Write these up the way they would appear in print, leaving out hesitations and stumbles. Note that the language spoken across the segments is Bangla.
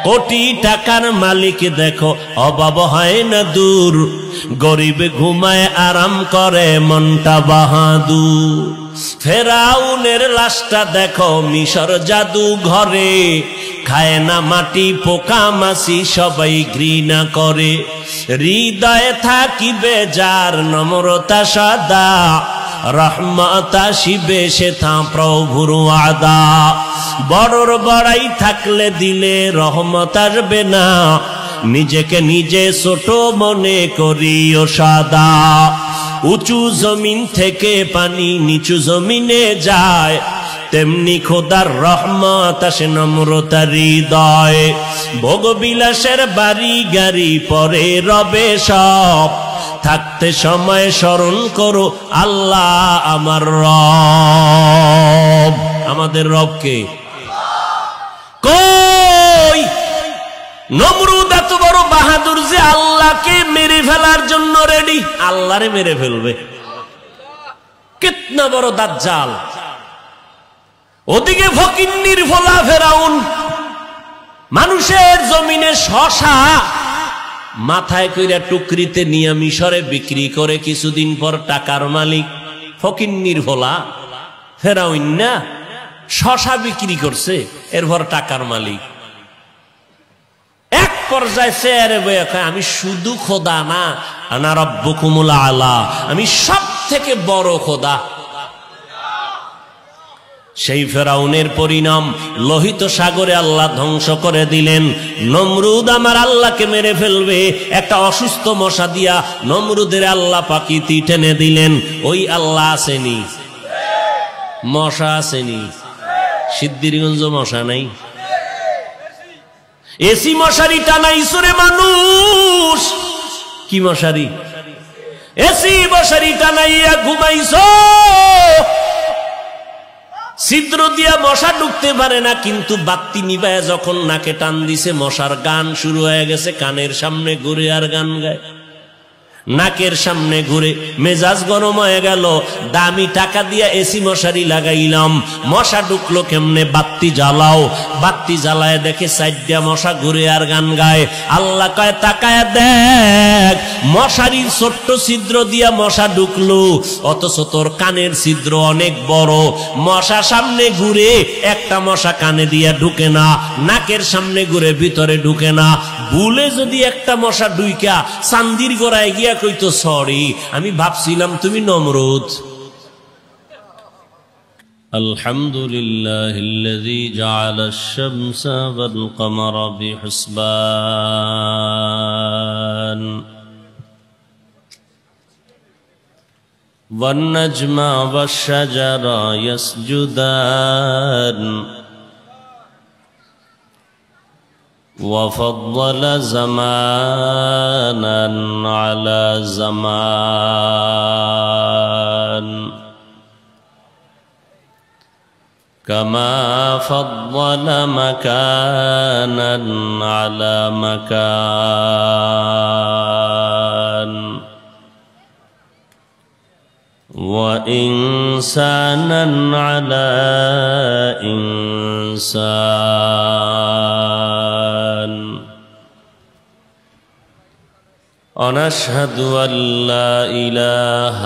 কোটি টাকার মালিক দেখো অভাব হয় না দূর, গরিব ঘুমায় আরাম করে মনটা বাহাদুর। ফেরাউনের লাশটা দেখো মিশর জাদু ঘরে, খায় না মাটি পোকা মাছি সবাই ঘৃণা করে। হৃদয়ে থাকিবে যার নম্রতা সদা, রহমত আসিবে সে তা প্রভুর ওয়াদা। বড়র বড়াই থাকলে দিলে রহমত আসবে না, নিজেকে নিজে ছোট মনে করিও সাদা। উঁচু জমিন থেকে পানি নিচু জমিনে যায়, তেমনি খোদার রহমত আসে নম্রতার হৃদয়ে। ভোগ বিলাসের বাড়ি গাড়ি পরে রবে সব, থাকতে সময় স্মরণ করো আল্লাহ আমার রব। আমাদের রবকে কই? নমরুদ এত বড় বাহাদুর যে আল্লাহকে মেরে ফেলার জন্য রেডি, আল্লাহরে মেরে ফেলবে। কিতনা বড় দাজ্জাল। ওদিকে ফকিন্নির ফোলা ফেরাউন মানুষের জমিনে শশা মাথায় কইরা টুকরিতে নিয়ে মিশরে বিক্রি করে কিছুদিন পর টাকার মালিক। ফকিন্নির ফোলা ফেরাউন না, শশা বিক্রি করছে, এরপর টাকার মালিক। এক পর্যায়ে চেয়ারে বয়ে কয় আমি শুধু খোদা না, আনা রব্বুকুমুল আলা, আমি সব থেকে বড় খোদা। সেই ফেরাউনের পরিণাম লোহিত সাগরে আল্লাহ ধ্বংস করে দিলেন। নমরুদ আমার আল্লাহকে মেরে ফেলবে, একটা অসুস্থ মশা দিয়া নমরুদের আল্লাহ পাকিতি টেনে দিলেন। ওই আল্লাহ আসেনি? মশা আসেনি? সিদ্ধিরগঞ্জ মশা নাই? এসি মশারি টানাইছো রে মানুষ, কি মশারি? এসি মশারি টানাইয়া ঘুমাইছো, ছিদ্র দিয়া মশা ঢুকতে পারে না, কিন্তু বাতি নিভায় যখন নাকে টান দিছে মশার গান শুরু হয়ে গেছে। কানের সামনে ঘুরে আর গান গায়, নাকের সামনে ঘুরে, মেজাজ গরম হয়ে গেল। দামি টাকা দিয়া এসি মশারি লাগাইলাম, মশা ঢুকলো কেমনে? বাতি জ্বালাও। বাতি জ্বালায় দেখে সাইডটা মশা ঘুরে আর গান গায়। আল্লাহ কয় তাকায় দেখ, মশারির ছোট্ট ছিদ্র দিয়া মশা ঢুকলো, অথচ তোর কানের ছিদ্র অনেক বড়। মশা সামনে ঘুরে, একটা মশা কানে দিয়া ঢুকে না, নাকের সামনে ঘুরে ভিতরে ঢুকে না। ভুলে যদি একটা মশা ঢুইকা চান্দির গোড়ায় গিয়া কইতো সরি, আমি ভাবছিলাম তুমি নমরুদ। আলহামদুলিল্লাহিল্লাযী জাআলাশ শামসা ওয়াল কমারা বিহিসবান ওয়ান নাজমা ওয়াশ শাজারা ইয়াসজুদান وفضل زمانا على زمان كما فضل مكانا على مكان وإنسانا على إنسان ونشهد أن لا إله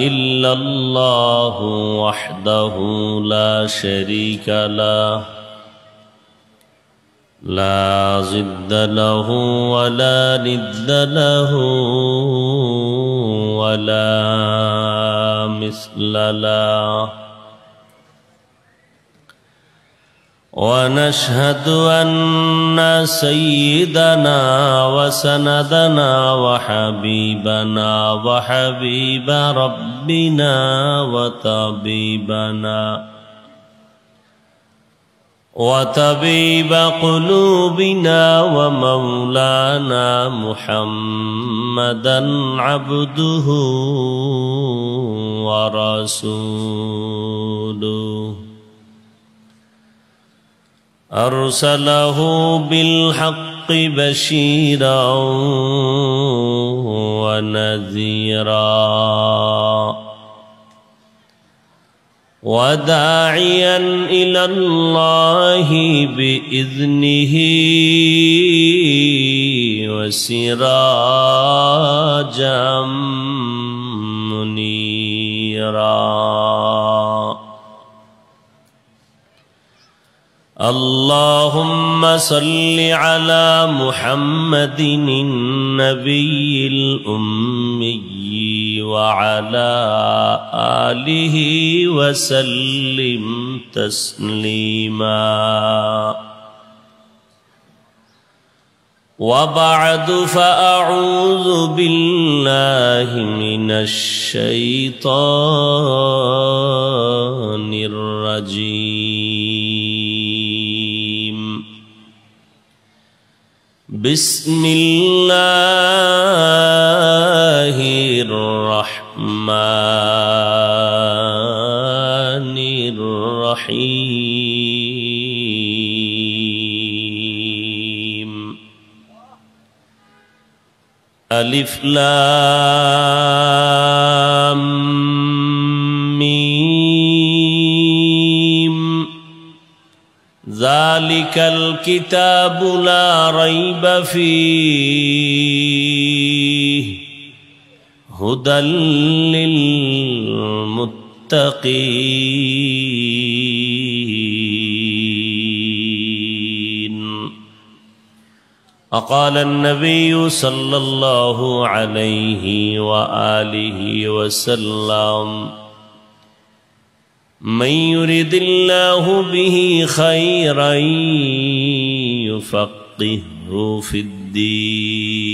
إلا الله وحده لا شريك له لا ضد له ولا ند له ولا مثل له ونشهد أن سيدنا وسندنا وحبيبنا وحبيب ربنا وطبيب قلوبنا ومولانا محمدا عبده ورسوله أرسله بالحق بشيرا ونذيرا وداعيا إلى الله بإذنه وسراجا منيرا اللهم صل على محمد النبي الأمي وعلى آله وسلم تسليما وبعد فأعوذ بالله من الشيطان الرجيم بسم الله الرحمن الرحيم ألف لام ميم ذلك الكتاب لا ريب فيه هدى للمتقين وقال النبي صلى الله عليه وآله وسلم من يرد الله به خيرا يفقهه في الدين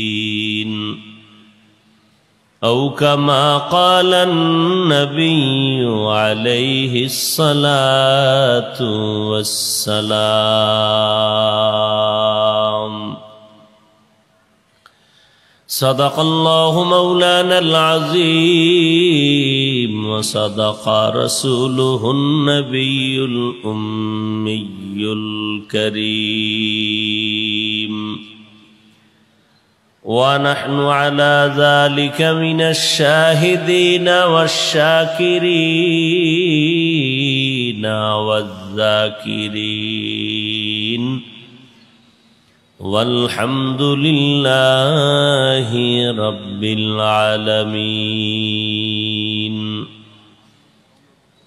أو كما قال النبي عليه الصلاة والسلام صدق الله مولانا العظيم وصدق رسوله النبي الأمي الكريم ونحن على ذلك من الشاهدين والشاكرين والذاكرين والحمد لله رب العالمين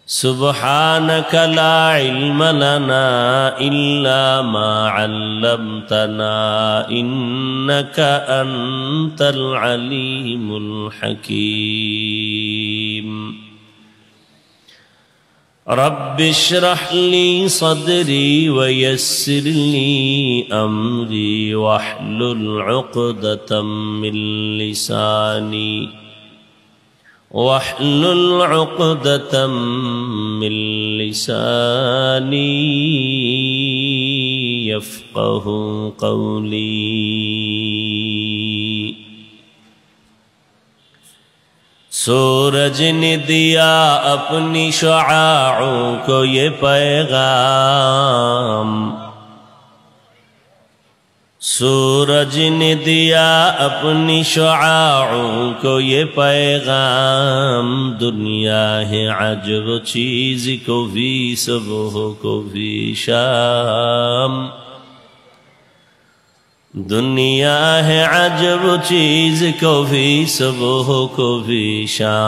سبحانك لا علم لنا إلا ما علمتنا إنك أنت العليم الحكيم رب اشرح لي صدري ويسر لي أمري واحلل عقدة من لساني يفقه قولي سورج نے دیا اپنی شعاعوں کو یہ پیغام سورج نے دیا اپنی شعاعوں کو یہ پیغام دنیا ہے عجب چیز کو بھی صبح کو بھی شام دنیا ہے عجب چیز کو بھی صبح کو بھی شام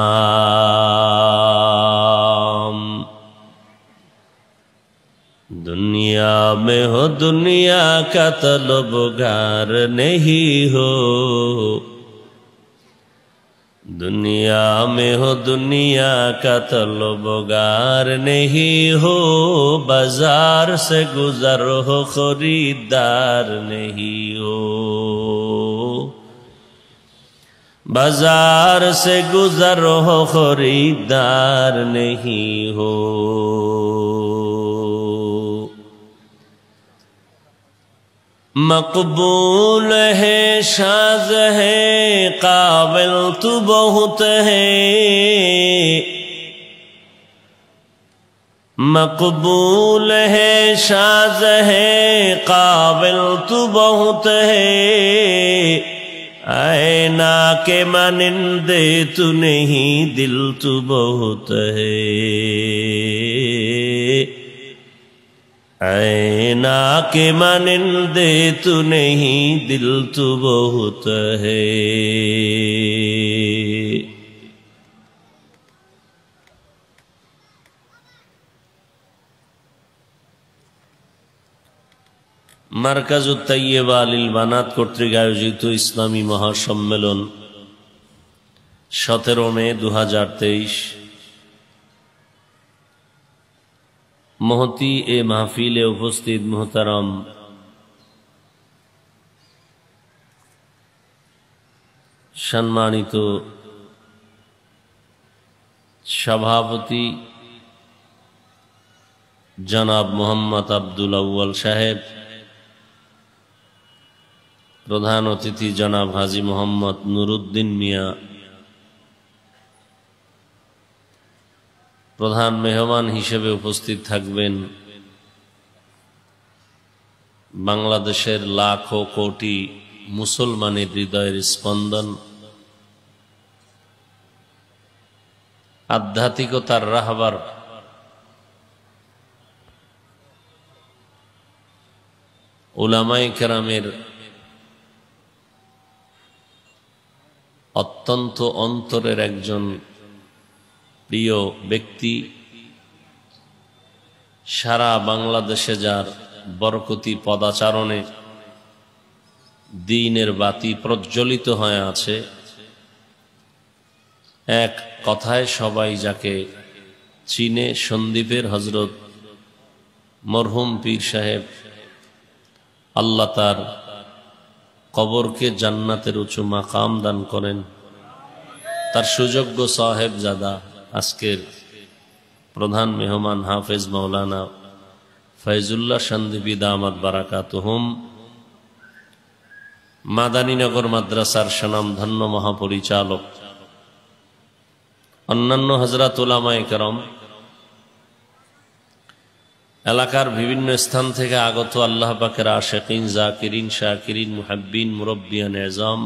دنیا میں ہو دنیا کا طلبگار نہیں ہو دنیا میں ہو دنیا کا طلبگار نہیں ہو بازار سے گزر ہو خریدار نہیں ہو بازار سے گزر ہو خریدار نہیں ہو مقبول ہے شاذ ہے قابل تو بہت ہے مقبول ہے شاذ ہے قابل تو بہت ہے आईना के मानिंदे तू नहीं दिल तू बहुत है, आईना के मानिंदे तू नहीं दिल तू बहुत है। মারকাজুত তাইয়্যিবা লিল বানাত কর্তৃক আয়োজিত ইসলামী মহাসম্মেলন 17 মে 2023। মহতি এ মাহফিলে উপস্থিত মুহতারাম সম্মানিত সভাপতি জনাব মোহাম্মদ আব্দুল আউয়াল সাহেব, প্রধান অতিথি জনাব হাজী মোহাম্মদ নুরুদ্দিন মিয়া, প্রধান মেহমান হিসেবে উপস্থিত থাকবেন বাংলাদেশের লাখো কোটি মুসলমানের হৃদয়ের স্পন্দন, আধ্যাত্মিকতার রাহবার উলামায়ে কেরামের অত্যন্ত অন্তরের একজন প্রিয় ব্যক্তি, সারা বাংলাদেশে যার বরকতি পদাচারণে দ্বীনের বাতি প্রজ্বলিত হয়ে আছে, এক কথায় সবাই যাকে চীনে সন্দ্বীপের হজরত মরহুম পীর সাহেব, আল্লাহ তার কবরকে জান্নাতের উঁচু মাকাম দান করেন। তার সুযোগ্য সাহেবজাদা আজকের প্রধান মেহমান হাফেজ মাওলানা ফয়জুল্লাহ সন্দ্বীপী দামাত বারাকাতুহুম, মাদানীনগর মাদ্রাসার স্বনামধন্য মহাপরিচালক, অন্যান্য হযরত উলামায়ে কেরাম, এলাকার বিভিন্ন স্থান থেকে আগত আল্লাহ পাকের আশিকিন, জাকিরিন, শাকিরিন, মুহাব্বিন, মুরব্বিয়ান এজাম,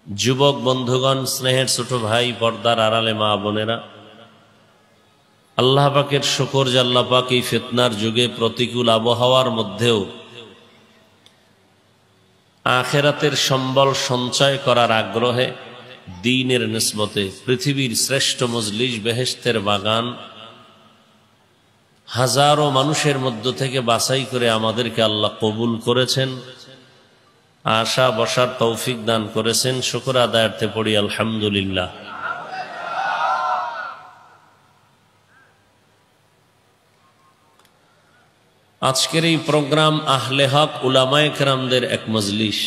যুবক বন্ধুগণ, স্নেহের ছোট ভাই, পর্দার আড়ালে মা বোনেরা, আল্লাহ পাকের শুকর যে আল্লাহ পাক এই ফিতনার যুগে প্রতিকূল আবহাওয়ার মধ্যেও আখিরাতের সম্বল সঞ্চয় করার আগ্রহে দ্বীনের নিসবতে পৃথিবীর শ্রেষ্ঠ মজলিস বেহেশতের বাগান হাজারো মানুষের মধ্য থেকে বাছাই করে আমাদেরকে আল্লাহ কবুল করেছেন, আশা বসার তৌফিক দান করেছেন। শুকর আদায়ার্থে পড়ি আলহামদুলিল্লাহ। আজকের এই প্রোগ্রাম আহলে হক উলামায়ে কেরামদের এক মজলিস,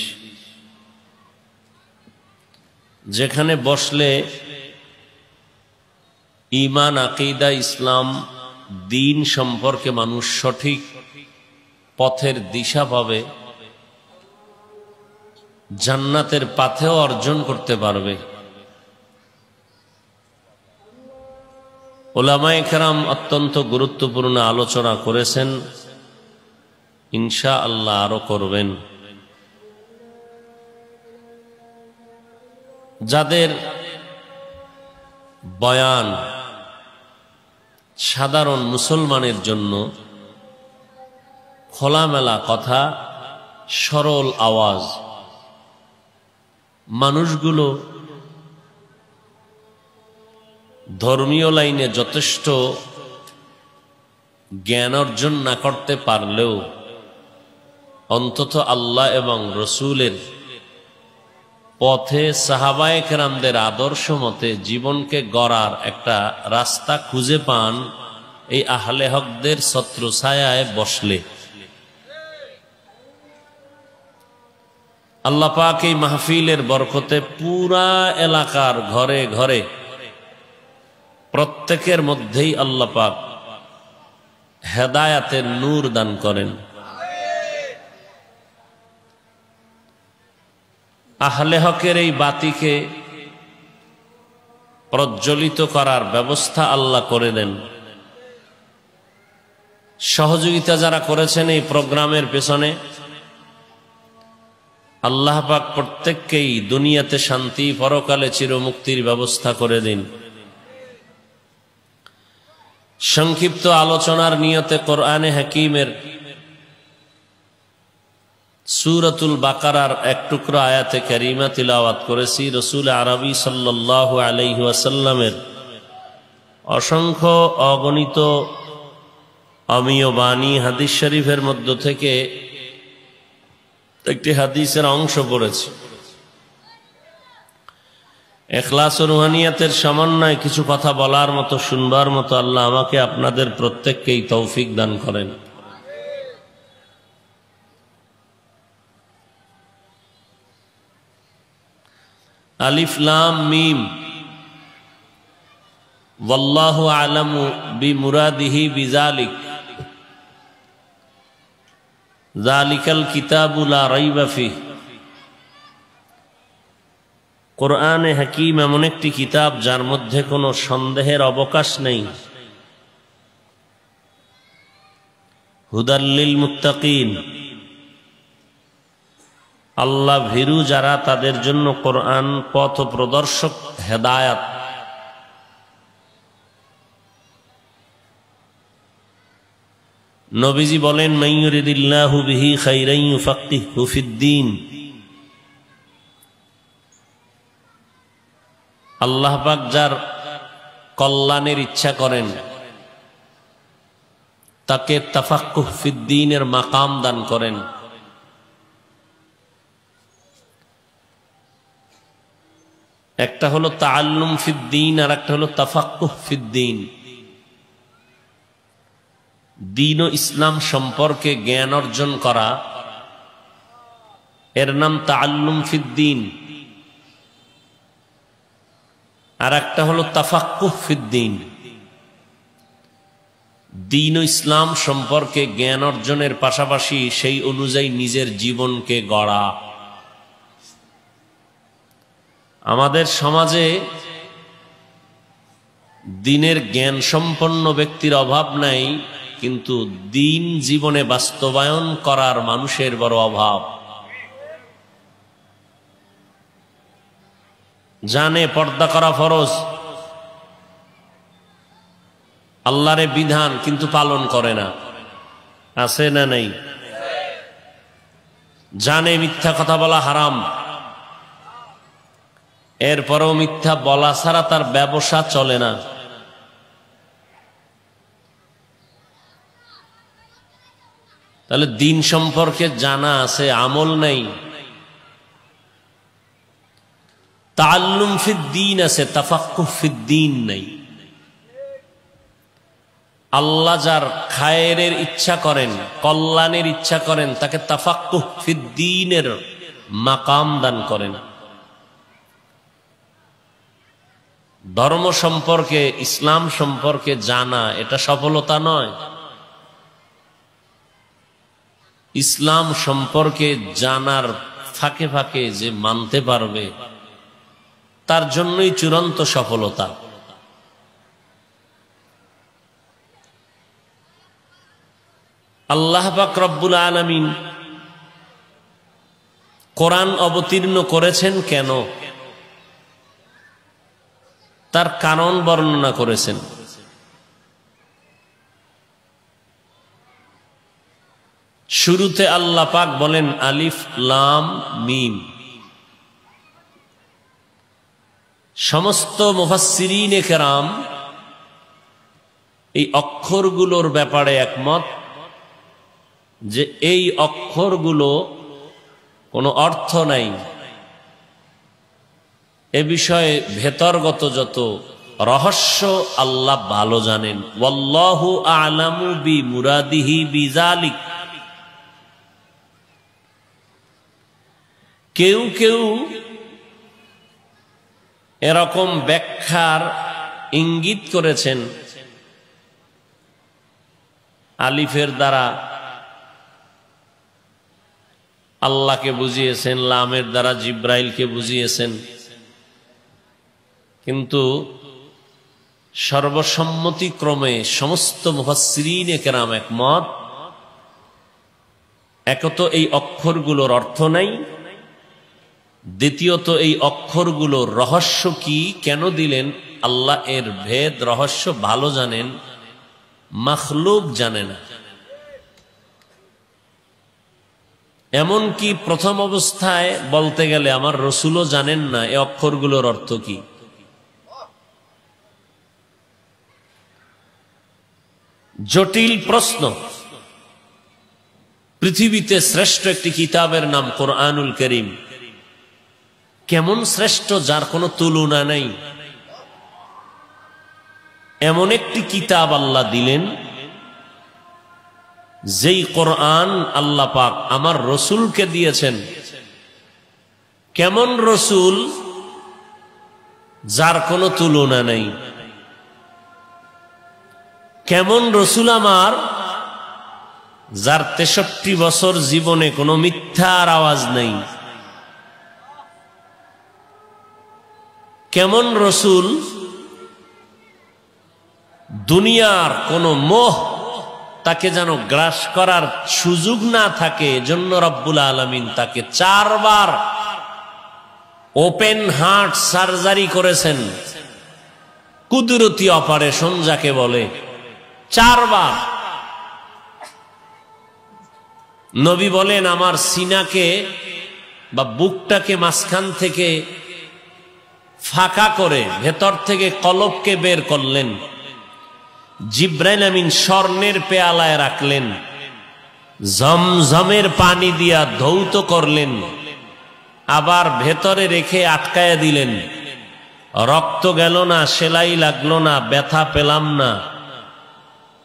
যেখানে বসলে ঈমান, আকীদা, ইসলাম, দ্বীন সম্পর্কে মানুষ সঠিক পথের দিশা পাবে, জান্নাতের পাথেও অর্জন করতে পারবে। উলামায়ে কেরাম অত্যন্ত গুরুত্বপূর্ণ আলোচনা করেছেন, ইনশাআল্লাহ আরো করবেন। যাদের বয়ান সাধারণ মুসলমানের জন্য খোলামেলা কথা, সরল আওয়াজ, মানুষগুলো ধর্মীয় লাইনে যথেষ্ট জ্ঞান অর্জন না করতে পারলেও অন্তত আল্লাহ এবং রসুলের পথে সাহাবায়ে কেরামদের আদর্শ মতে জীবনকে গড়ার একটা রাস্তা খুঁজে পান এই আহলে হকদের ছত্র ছায়ায় বসলে। আল্লাহ পাক এই মাহফিলের বরকতে পুরা এলাকার ঘরে ঘরে প্রত্যেকের মধ্যেই আল্লাহ পাক হেদায়াতের নূর দান করেন। আহলে হকের এই বাতিকে প্রজ্বলিত করার ব্যবস্থা আল্লাহ করে দেন। সহযোগিতা যারা করেছেন এই প্রোগ্রামের পেছনে, আল্লাহ পাক প্রত্যেককেই দুনিয়াতে শান্তি, পরকালে চিরমুক্তির ব্যবস্থা করে দিন। সংক্ষিপ্ত আলোচনার নিয়তে কোরআনে হাকিমের সূরাতুল বাকারার এক টুকরো আয়াতে কারিমা তিলাওয়াত করেছি। রাসূল আরবি সাল্লাল্লাহু আলাইহি ওয়াসাল্লামের অসংখ্য অগণিত অমীয় বাণী হাদিস শরীফের মধ্য থেকে একটি হাদিসের অংশ পড়েছি। ইখলাস ও রুহানিয়াতের সমন্বয়ে কিছু কথা বলার মতো, শুনবার মতো আল্লাহ আমাকে আপনাদের প্রত্যেককেই তৌফিক দান করেন। আলিফ লাম মিম, ওয়াল্লাহু আ'লামু বিমুরাদিহি বিযালিক, যালিকাল কিতাবু লা রাইবা ফিহ। কোরআনে হাকিম এমন একটি কিতাব যার মধ্যে কোনো সন্দেহের অবকাশ নেই। হুদাল লিল মুত্তাকিন, আল্লাহ ভীরু যারা তাদের জন্য কোরআন পথ প্রদর্শক, হেদায়াত। নবীজি বলেন, মান ইউরিদিল্লাহু বিহি খাইরান ইউফাক্কিহু ফিদ্দীন। আল্লাহ পাক যার কল্যাণের ইচ্ছা করেন তাকে তাফাক্কুহ ফিদ্দীনের মাকাম দান করেন। একটা হলো তাআল্লুম ফিদ্দীন, আর একটা হলো তাফাক্কুহ ফিদ্দীন। দ্বীন ও ইসলাম সম্পর্কে জ্ঞান অর্জন করা, এর নাম তাআল্লুম ফিদ্দীন। আর একটা হলো তাফাক্কুহ ফিদ্দীন। দ্বীন ও ইসলাম সম্পর্কে জ্ঞান অর্জনের পাশাপাশি সেই অনুযায়ী নিজের জীবনকে গড়া। আমাদের সমাজে দ্বীনের জ্ঞান সম্পন্ন ব্যক্তির অভাব নাই, কিন্তু দ্বীন জীবনে বাস্তবায়ন করার মানুষের বড় অভাব। জানে পর্দা করা ফরজ, আল্লাহর বিধান, কিন্তু পালন করে না। আছে না নাই? জানে মিথ্যা কথা বলা হারাম, এরপরেও মিথ্যা বলা ছাড়া তার ব্যবসা চলে না। তাহলে দ্বীন সম্পর্কে জানা আছে, আমল নেই। তাআল্লুম ফিদ্দীন আছে, তাফাক্কুহ ফিদ্দীন নাই। আল্লাহ যার খায়েরের ইচ্ছা করেন, কল্যাণের ইচ্ছা করেন, তাকে তাফাক্কুহ ফিদ্দীনের মাকাম দান করেন। ধর্ম সম্পর্কে, ইসলাম সম্পর্কে জানা এটা সফলতা নয়। ইসলাম সম্পর্কে জানার ফাঁকে ফাঁকে যে মানতে পারবে তার জন্যই চূড়ান্ত সফলতা। আল্লাহ পাক রব্বুল আলামিন কোরআন অবতীর্ণ করেছেন কেন, তার কারণ বর্ণনা করেছেন। শুরুতে আল্লাহ পাক বলেন আলিফ লাম মিম। সমস্ত মুফাসসিরিনে কেরাম এই অক্ষরগুলোর ব্যাপারে একমত যে এই অক্ষরগুলো কোনো অর্থ নাই। এ বিষয়ে ভেতরগত যত রহস্য আল্লাহ ভালো জানেন। ওয়াল্লাহু আ'লামু বিমুরাদিহি বিযালিক। কেউ কেউ এরকম ব্যাখ্যার ইঙ্গিত করেছেন, আলিফের দ্বারা আল্লাহকে বুঝিয়েছেন, লামের দ্বারা জিব্রাইলকে বুঝিয়েছেন। কিন্তু সর্বসম্মতিক্রমে সমস্ত মুফাসসিরিনে কেরাম একমত, এক তো এই অক্ষরগুলোর অর্থ নাই, দ্বিতীয়ত এই অক্ষরগুলোর রহস্য কি, কেন দিলেন, আল্লাহ এর ভেদ রহস্য ভালো জানেন, মাখলুক জানে না। এমনকি প্রথম অবস্থায় বলতে গেলে আমার রসুলও জানেন না এই অক্ষরগুলোর অর্থ কি। জটিল প্রশ্ন। পৃথিবীতে শ্রেষ্ঠ একটি কিতাবের নাম কোরআনুল করিম। কেমন শ্রেষ্ঠ, যার কোনো তুলনা নাই। এমন একটি কিতাব আল্লাহ দিলেন, যেই কোরআন আল্লাহ পাক আমার রসুলকে দিয়েছেন। কেমন রসুল, যার কোনো তুলনা নাই। কেমন রসুল আমার, যার 63 বছর জীবনে কোনো মিথ্যার আওয়াজ নেই। কেমন রসুল, দুনিয়ার কোন মোহ তাকে যেন গ্রাস করার সুযোগ না থাকে, এজন্য রব্বুল আলামিন তাকে 4 বার ওপেন হার্ট সার্জারি করেছেন। কুদরতি অপারেশন যাকে বলে, 4 বার। নবী বলেন, আমার সিনাকে বা বুকটাকে মাঝখান থেকে ফাঁকা করে ভেতর থেকে কলবকে বের করলেন। জিব্রাইল আমিন স্বর্ণের পেয়ালায় রাখলেন, জমজমের পানি দিয়া ধৌত করলেন, আবার ভেতরে রেখে আটকায়া দিলেন। রক্ত গেল না, সেলাই লাগলো না, ব্যথা পেলাম না।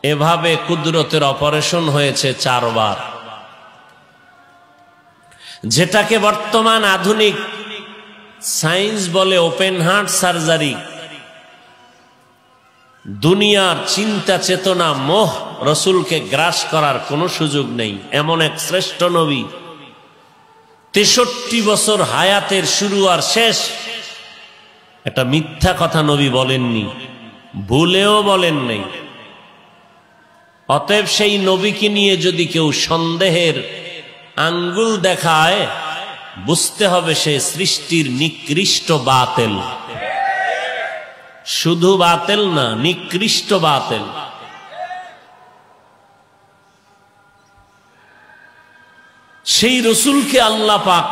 এভাবে কুদরতের অপারেশন হয়েছে 4 বার। যেটাকে বর্তমান আধুনিক সায়েন্স বলে ওপেন হার্ট সার্জারি। দুনিয়ার চিন্তা চেতনা মোহ রসুলকে গ্রাস করার কোনো সুযোগ নেই। এমন এক শ্রেষ্ঠ নবী, 63 বছর হায়াতের শুরু আর শেষ। একটা মিথ্যা কথা নবী বলেননি, ভুলেও বলেন নাই। অতএব সেই নবীকে নিয়ে যদি কেউ সন্দেহের আঙ্গুল দেখায়, বুঝতে হবে সে সৃষ্টির নিকৃষ্ট বাতেল। শুধু বাতেল না, নিকৃষ্ট বাতেল। সেই রসুলকে আল্লাহ পাক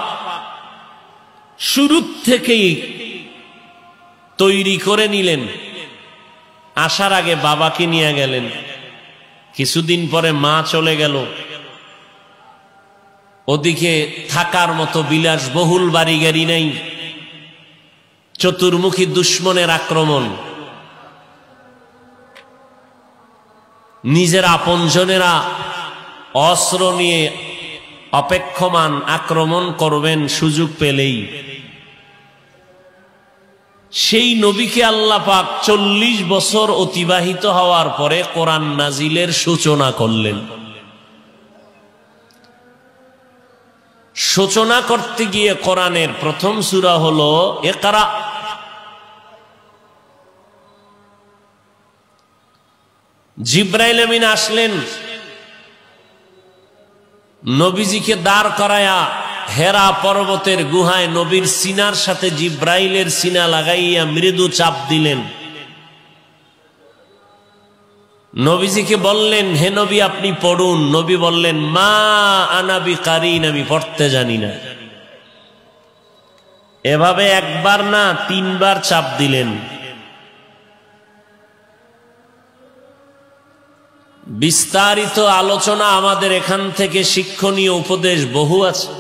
শুরু থেকেই তৈরি করে নিলেন। আসার আগে বাবাকে নিয়ে গেলেন, কিছুদিন পরে মা চলে গেল। ওদিকে থাকার মতো বিলাসবহুল বাড়ি গাড়ি নেই, চতুর্মুখী দুশ্মনের আক্রমণ। নিজের আপনজনেরা অস্ত্র নিয়ে অপেক্ষমান, আক্রমণ করবেন সুযোগ পেলেই। সেই নবীকে আল্লাহ পাক 40 বছর অতিবাহিত হওয়ার পরে কোরআন নাজিলের সূচনা করলেন। সূচনা করতে গিয়ে কোরআনের প্রথম সূরা হলো ইকরা। জিব্রাইল আমিন আসলেন, নবীজিকে দাঁড় করায়া হেরা পর্বতের গুহায় নবীর সিনার সাথে জিব্রাইলের সিনা লাগাইয়া মৃদু চাপ দিলেন। নবীজিকে বললেন, হে নবী আপনি পড়ুন। নবী বললেন, মা আনা বিকারিন, আমি পড়তে জানি না। এভাবে একবার না 3 বার চাপ দিলেন। বিস্তারিত আলোচনা আমাদের এখান থেকে শিক্ষণীয় উপদেশ বহু আছে।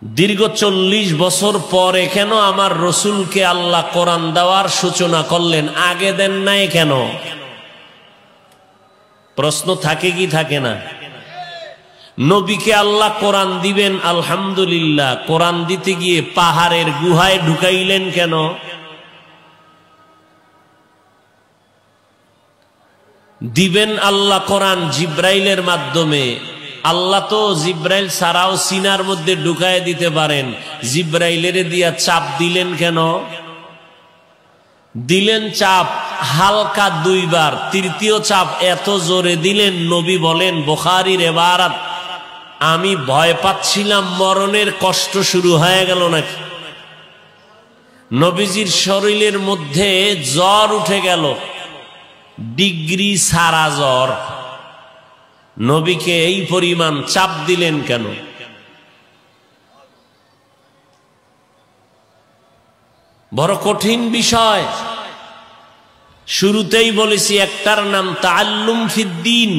দীর্ঘ 40 বছর পরে কেন আমার রসুলকে আল্লাহ কোরআন দেওয়ার সূচনা করলেন, আগে দেন নাই কেন? প্রশ্ন থাকে কি থাকে না? নবীকে আল্লাহ কোরআন দিবেন, আলহামদুলিল্লাহ। কোরআন দিতে গিয়ে পাহাড়ের গুহায় ঢুকাইলেন কেন? দিবেন আল্লাহ কোরআন জিব্রাইলের মাধ্যমে। আল্লাহ তো জিব্রাইল ছাড়াও সিনার মধ্যে ঢুকায় দিতে পারেন, জিব্রাইলের দিয়া চাপ দিলেন কেন? দিলেন চাপ হালকা 2 বার, তৃতীয় চাপ এত জোরে দিলেন, নবী বলেন বুখারীর ইবারত, আমি ভয় পাচ্ছিলাম মরণের কষ্ট শুরু হয়ে গেল নাকি। নবীজির শরীরের মধ্যে জ্বর উঠে গেল, ডিগ্রি সারা জ্বর। নবীকে এই পরিমাণ চাপ দিলেন কেন? বড় কঠিন বিষয়। শুরুতেই বলেছি একটার নাম তাআল্লুম ফিদ্দীন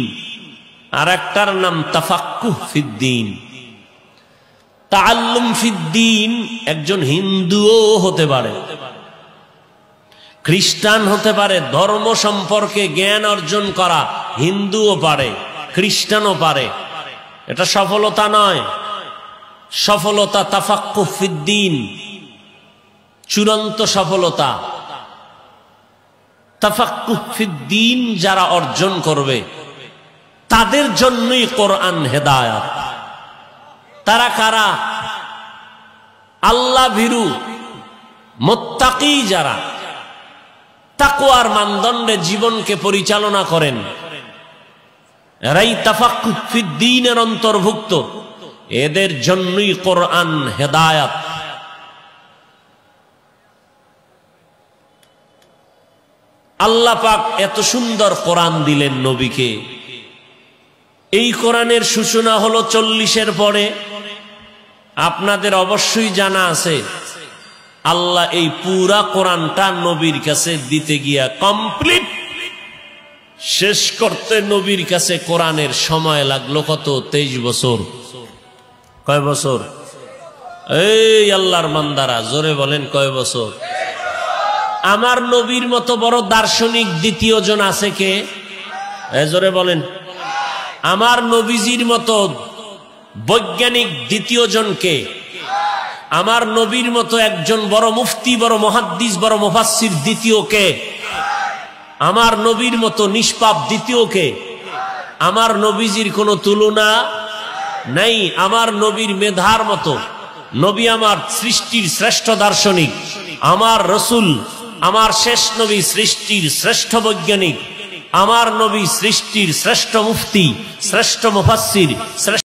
আর একটার নাম তাফাক্কুহ ফিদ্দীন। তাআল্লুম ফিদ্দীন একজন হিন্দুও হতে পারে, খ্রিস্টান হতে পারে, ধর্ম সম্পর্কে জ্ঞান অর্জন করা হিন্দুও পারে, খ্রিস্টানও পারে। এটা সফলতা নয়, সফলতা তাফাক্কুহ ফিদ্দীন, চূড়ান্ত সফলতা। তাফাক্কুহ ফিদ্দীন যারা অর্জন করবে তাদের জন্যই কোরআন হেদায়াত। তারা কারা? আল্লাহ ভীরু মুত্তাকি, যারা তাকওয়ার মানদণ্ডে জীবনকে পরিচালনা করেন, এরাই তাফাক্কুহ ফিদ্দীনের অন্তর্ভুক্ত। এদের জন্যই কোরআন হেদায়াত। আল্লাহ পাক এত সুন্দর কোরআন দিলেন নবীকে। এই কোরআনের সূচনা হলো 40-এর পরে। আপনাদের অবশ্যই জানা আছে আল্লাহ এই পুরা কোরআনটা নবীর কাছে দিতে গিয়া কমপ্লিট শেষ করতে নবীর কাছে কোরআনের সময় লাগলো কত? 23 বছর। কয় বছর? এই আল্লাহর বান্দারা জোরে বলেন, কয় বছর? আমার নবীর মতো বড় দার্শনিক দ্বিতীয় জন আছে কে? জোরে বলেন। আমার নবীজির মতো বৈজ্ঞানিক দ্বিতীয় জন কে? আমার নবীর মতো একজন বড় মুফতি, বড় মুহাদ্দিস, বড় মুফাসসির দ্বিতীয় কে? আমার নবীর মতো নিষ্পাপ দ্বিতীয় কে? আমার নবীজির কোনো তুলনা নাই। আমার নবীর মেধার মতো নবী আমার সৃষ্টির শ্রেষ্ঠ দার্শনিক, আমার রসুল, আমার শেষ নবী সৃষ্টির শ্রেষ্ঠ বৈজ্ঞানিক, আমার নবী সৃষ্টির শ্রেষ্ঠ মুফতি, শ্রেষ্ঠ মুফাসসির, শ্রেষ্ঠ